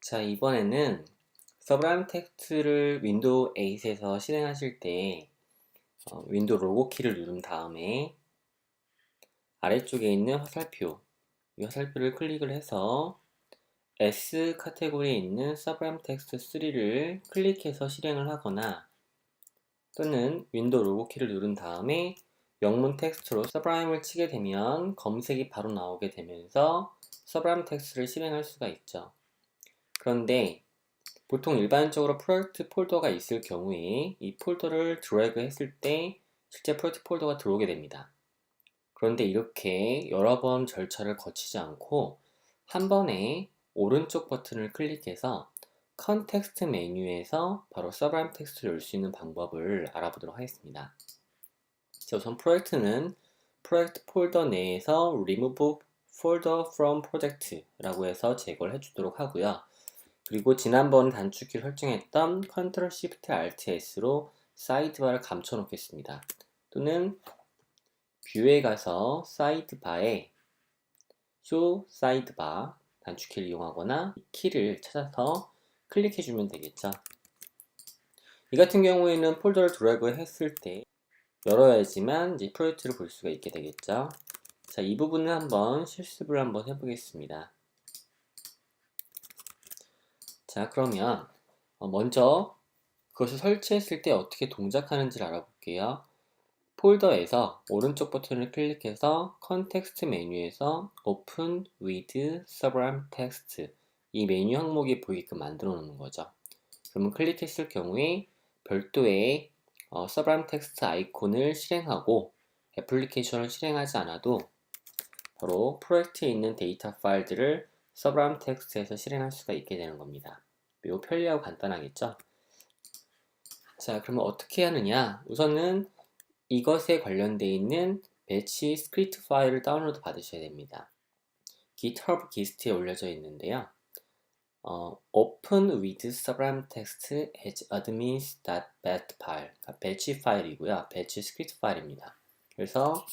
자, 이번에는 서브라임 텍스트를 윈도우 8에서 실행하실 때 윈도우 로고 키를 누른 다음에 아래쪽에 있는 화살표, 이 화살표를 클릭을 해서 S 카테고리에 있는 서브라임 텍스트 3를 클릭해서 실행을 하거나 또는 윈도우 로고 키를 누른 다음에 영문 텍스트로 서브라임을 치게 되면 검색이 바로 나오게 되면서 서브라임 텍스트를 실행할 수가 있죠. 그런데 보통 일반적으로 프로젝트 폴더가 있을 경우에 이 폴더를 드래그 했을 때 실제 프로젝트 폴더가 들어오게 됩니다. 그런데 이렇게 여러 번 절차를 거치지 않고 한 번에 오른쪽 버튼을 클릭해서 컨텍스트 메뉴에서 바로 서브라임 텍스트를 열 수 있는 방법을 알아보도록 하겠습니다. 자, 우선 프로젝트는 프로젝트 폴더 내에서 remove folder from project 라고 해서 제거를 해주도록 하고요. 그리고 지난번 단축키 설정했던 Ctrl Shift Alt S로 사이드바를 감춰 놓겠습니다. 또는 뷰에 가서 사이드바에 Show 사이드바 단축키를 이용하거나 키를 찾아서 클릭해 주면 되겠죠. 이 같은 경우에는 폴더를 드래그 했을 때 열어야지만 이제 프로젝트를 볼 수가 있게 되겠죠. 자, 이 부분은 한번 실습을 한번 해보겠습니다. 자, 그러면 먼저 그것을 설치했을 때 어떻게 동작하는지를 알아볼게요. 폴더에서 오른쪽 버튼을 클릭해서 컨텍스트 메뉴에서 Open with Sublime Text 이 메뉴 항목이 보이게끔 만들어 놓는 거죠. 그러면 클릭했을 경우에 별도의 Sublime Text 아이콘을 실행하고 애플리케이션을 실행하지 않아도 바로 프로젝트에 있는 데이터 파일들을 Sublime Text에서 실행할 수가 있게 되는 겁니다. 매우 편리하고 간단하겠죠? 자, 그러면 어떻게 하느냐? 우선은 이것에 관련되어 있는 배치 스크립트 파일을 다운로드 받으셔야 됩니다. GitHub 기스트에 올려져 있는데요. Open with Sublime Text as admins.bat 파일, 그러니까 배치 파일이고요. 배치 스크립트 파일입니다. 그래서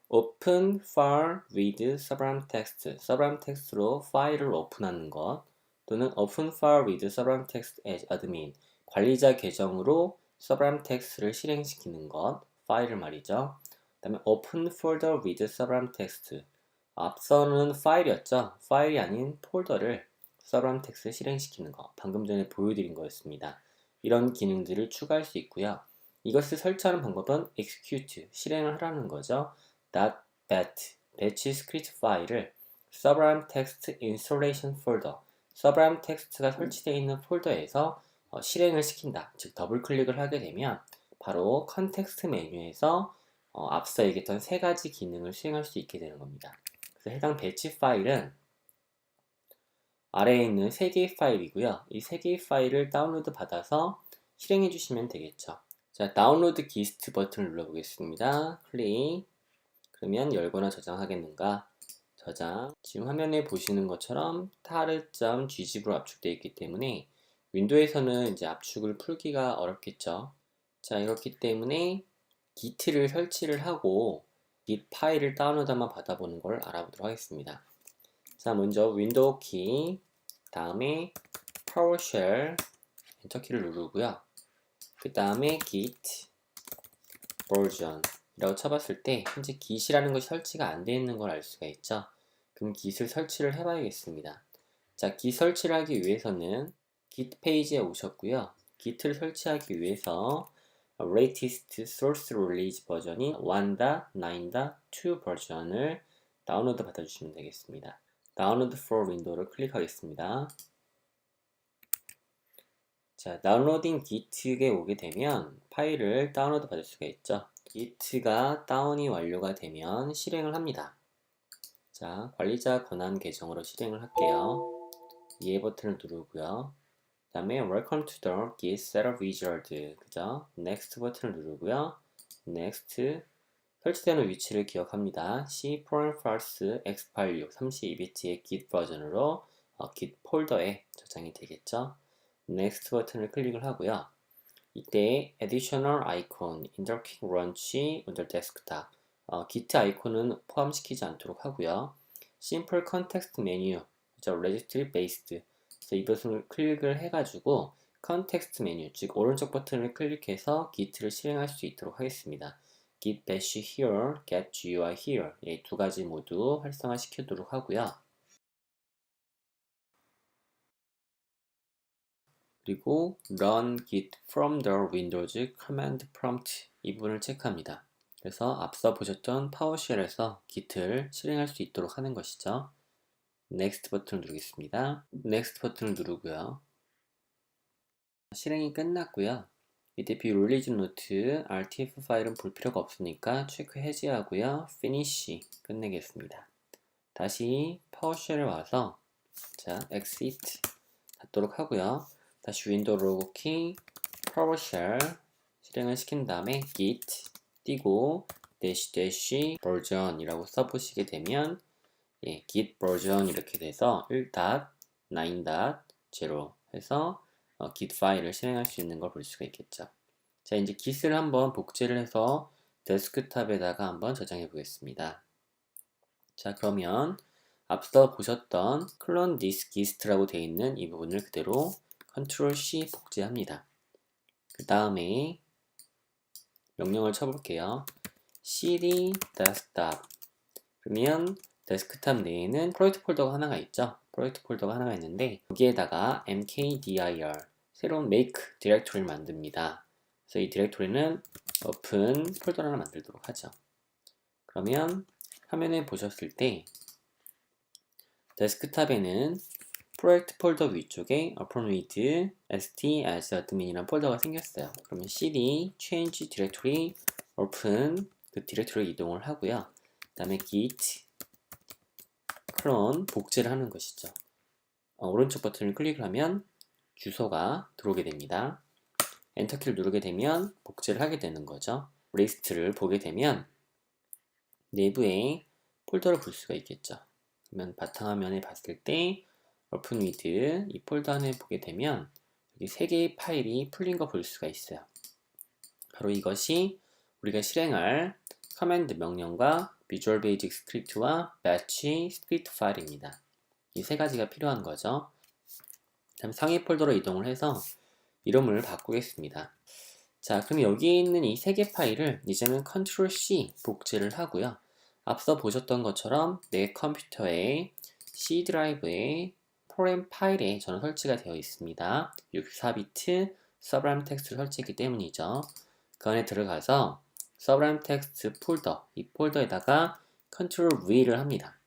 Open file with Sublime Text, Sublime Text로 파일을 오픈하는 것, 또는 Open file with Sublime Text as admin, 관리자 계정으로 Sublime Text를 실행시키는 것, 파일을 말이죠. 그 다음에 Open folder with Sublime Text, 앞서는 파일이었죠. 파일이 아닌 폴더를 Sublime Text에 실행시키는 것, 방금 전에 보여드린 거였습니다. 이런 기능들을 추가할 수 있고요. 이것을 설치하는 방법은 execute, 실행을 하라는 거죠. .bat, 배치 스크립트 파일을 Sublime Text Installation Folder, Sublime Text가 설치되어 있는 폴더에서 실행을 시킨다. 즉 더블 클릭을 하게 되면 바로 컨텍스트 메뉴에서 앞서 얘기했던 세 가지 기능을 수행할 수 있게 되는 겁니다. 그래서 해당 배치 파일은 아래에 있는 세 개의 파일이고요. 이 세 개의 파일을 다운로드 받아서 실행해 주시면 되겠죠. 자, 다운로드 기스트 버튼을 눌러보겠습니다. 클릭. 그러면 열거나 저장하겠는가? 저장. 지금 화면에 보시는 것처럼 tar.gzip으로 압축되어 있기 때문에 윈도우에서는 이제 압축을 풀기가 어렵겠죠. 자, 이렇기 때문에 git를 설치를 하고 git 파일을 다운로드 한번 받아보는 걸 알아보도록 하겠습니다. 자, 먼저 윈도우 키, 다음에 PowerShell 엔터키를 누르고요. 그 다음에 git version 이라고 쳐봤을 때 현재 git이라는 것이 설치가 안 되어 있는 걸 알 수가 있죠. 그럼 git을 설치를 해봐야겠습니다. 자, git 설치를 하기 위해서는 git 페이지에 오셨고요. git를 설치하기 위해서 latest source release 버전인 1.9.2 버전을 다운로드 받아주시면 되겠습니다. 다운로드 for 윈도우를 클릭하겠습니다. 자, 다운로딩 git에 오게 되면 파일을 다운로드 받을 수가 있죠. git가 다운이 완료가 되면 실행을 합니다. 자, 관리자 권한 계정으로 실행을 할게요. 이해 버튼을 누르고요. 그 다음에 Welcome to the Git Setup Wizard, 그죠? Next 버튼을 누르고요. Next. 설치되는 위치를 기억합니다. C4False X86 32비트의 Git 버전으로 Git 폴더에 저장이 되겠죠. Next 버튼을 클릭을 하고요. 이때 Additional Icon, Inter Quick Launch under Desktop, Git 아이콘은 포함시키지 않도록 하고요. Simple Context Menu, Registry Based, 그래서 이 버튼을 클릭을 해가지고 컨텍스트 메뉴, 즉 오른쪽 버튼을 클릭해서 git를 실행할 수 있도록 하겠습니다. git bash here, get GUI here 이 두 가지 모두 활성화 시키도록 하고요. 그리고 run git from the windows command prompt 이 부분을 체크합니다. 그래서 앞서 보셨던 파워쉘에서 git을 실행할 수 있도록 하는 것이죠. next 버튼을 누르겠습니다. next 버튼을 누르고요. 실행이 끝났고요. 이때 view release note rtf 파일은 볼 필요가 없으니까 체크 해제하고요. finish 끝내겠습니다. 다시 파워쉘에 와서 자 exit 닫도록 하고요. 다시 윈도우 로그키 파워쉘 실행을 시킨 다음에 git 띄고 dash version이라고 써보시게 되면 git version 이렇게 돼서 1.9.0 해서 git 파일을 실행할 수 있는 걸 볼 수가 있겠죠. 자, 이제 git을 한번 복제를 해서 데스크탑에다가 한번 저장해 보겠습니다. 자, 그러면 앞서 보셨던 clone this git라고 되어 있는 이 부분을 그대로 Ctrl C 복제합니다. 그 다음에 명령을 쳐볼게요. cd desktop 그러면 데스크탑 내에는 프로젝트 폴더가 하나가 있죠. 프로젝트 폴더가 하나가 있는데 여기에다가 mkdir 새로운 make 디렉토리를 만듭니다. 그래서 이 디렉토리는 open 폴더를 하나 만들도록 하죠. 그러면 화면에 보셨을 때 데스크탑에는 프로젝트 폴더 위쪽에 open with st as admin이라는 폴더가 생겼어요. 그러면 cd change directory open 그 디렉토리 이동을 하고요. 그 다음에 git clone 복제를 하는 것이죠. 오른쪽 버튼을 클릭을 하면 주소가 들어오게 됩니다. 엔터키를 누르게 되면 복제를 하게 되는 거죠. 리스트를 보게 되면 내부에 폴더를 볼 수가 있겠죠. 그러면 바탕화면에 봤을 때 open with 이 폴더 안에 보게 되면 여기 3개의 파일이 풀린 거 볼 수가 있어요. 바로 이것이 우리가 실행할 커맨드 명령과 Visual Basic 스크립트와 Batch 스크립트 파일입니다. 이 세 가지가 필요한 거죠. 다음 상위 폴더로 이동을 해서 이름을 바꾸겠습니다. 자, 그럼 여기 있는 이 세 개 파일을 이제는 Ctrl C 복제를 하고요. 앞서 보셨던 것처럼 내 컴퓨터의 C 드라이브에 프로그램 파일에 저는 설치가 되어 있습니다. 64비트 서브라임 텍스트를 설치했기 때문이죠. 그 안에 들어가서 서브라임 텍스트 폴더, 이 폴더에다가 Ctrl V를 합니다.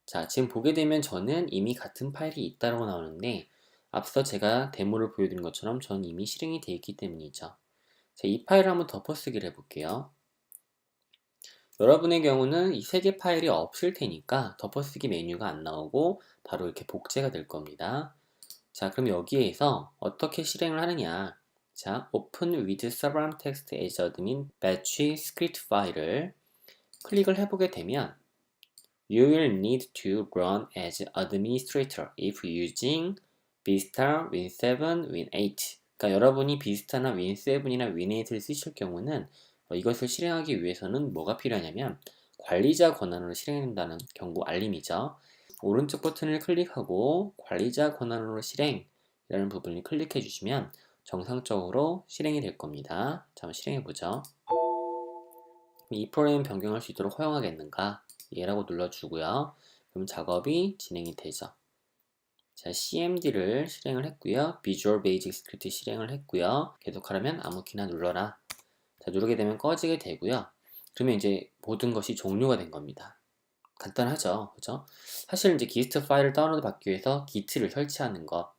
자, 지금 보게 되면 저는 이미 같은 파일이 있다고 나오는데 앞서 제가 데모를 보여드린 것처럼 저는 이미 실행이 되어 있기 때문이죠. 자, 이 파일을 한번 덮어쓰기를 해볼게요. 여러분의 경우는 이 세 개 파일이 없을 테니까 덮어쓰기 메뉴가 안 나오고 바로 이렇게 복제가 될 겁니다. 자, 그럼 여기에서 어떻게 실행을 하느냐. 자, Open with Sublime Text as Admin Batch Script 파일을 클릭을 해보게 되면 You will need to run as administrator if using Vista, Win7, Win8 그러니까 여러분이 비스타나 윈7이나 윈8을 쓰실 경우는 이것을 실행하기 위해서는 뭐가 필요하냐면 관리자 권한으로 실행한다는 경고 알림이죠. 오른쪽 버튼을 클릭하고 관리자 권한으로 실행이라는 부분을 클릭해 주시면 정상적으로 실행이 될 겁니다. 자, 한번 실행해 보죠. 이 프로그램 변경할 수 있도록 허용하겠는가? 예라고 눌러주고요. 그럼 작업이 진행이 되죠. 자, CMD를 실행을 했고요. Visual Basic Script 실행을 했고요. 계속하려면 아무 키나 눌러라. 자, 누르게 되면 꺼지게 되고요. 그러면 이제 모든 것이 종료가 된 겁니다. 간단하죠, 그죠? 사실 이제 git 파일을 다운로드 받기 위해서 git를 설치하는 것,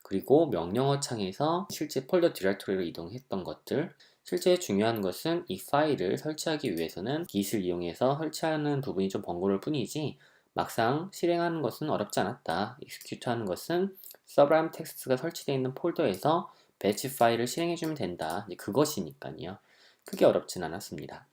그리고 명령어 창에서 실제 폴더 디렉토리로 이동했던 것들, 실제 중요한 것은 이 파일을 설치하기 위해서는 git을 이용해서 설치하는 부분이 좀 번거로울 뿐이지 막상 실행하는 것은 어렵지 않았다. execute 하는 것은 Sublime 텍스트가 설치되어 있는 폴더에서 배치 파일을 실행해주면 된다. 그것이니까요. 크게 어렵진 않았습니다.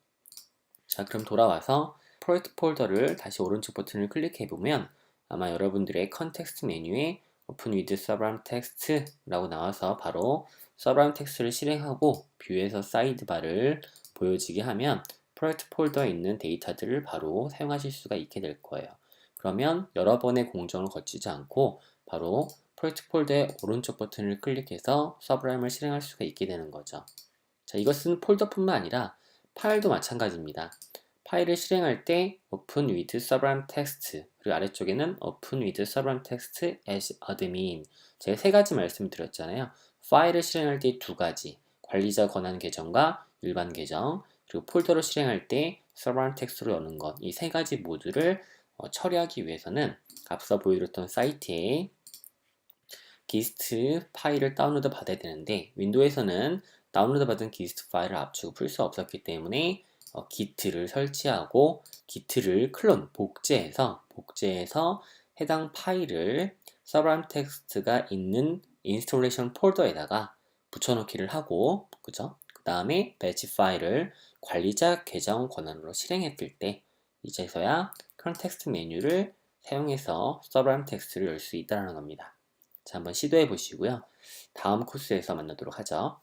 자, 그럼 돌아와서 프로젝트 폴더를 다시 오른쪽 버튼을 클릭해보면 아마 여러분들의 컨텍스트 메뉴에 Open with Sublime Text라고 나와서 바로 Sublime Text를 실행하고 뷰에서 사이드바를 보여지게 하면 프로젝트 폴더에 있는 데이터들을 바로 사용하실 수가 있게 될 거예요. 그러면 여러 번의 공정을 거치지 않고 바로 프로젝트 폴더의 오른쪽 버튼을 클릭해서 서브라임을 실행할 수가 있게 되는 거죠. 자, 이것은 폴더뿐만 아니라 파일도 마찬가지입니다. 파일을 실행할 때 Open with Sublime Text, 그리고 아래쪽에는 Open with Sublime Text as admin. 제가 세 가지 말씀드렸잖아요. 파일을 실행할 때 두 가지, 관리자 권한 계정과 일반 계정, 그리고 폴더를 실행할 때 Sublime Text로 여는 것, 이 세 가지 모두를 처리하기 위해서는 앞서 보여드렸던 사이트에 기스트 파일을 다운로드 받아야 되는데, 윈도우에서는 다운로드 받은 기스트 파일을 압축 풀 수 없었기 때문에 기트를 설치하고 기트를 클론, 복제해서 해당 파일을 서브라임 텍스트가 있는 인스톨레이션 폴더에다가 붙여넣기를 하고, 그죠? 그 다음에 배치 파일을 관리자 계정 권한으로 실행했을 때 이제서야 컨텍스트 메뉴를 사용해서 서브라임 텍스트를 열 수 있다는 겁니다. 자, 한번 시도해 보시고요. 다음 코스에서 만나도록 하죠.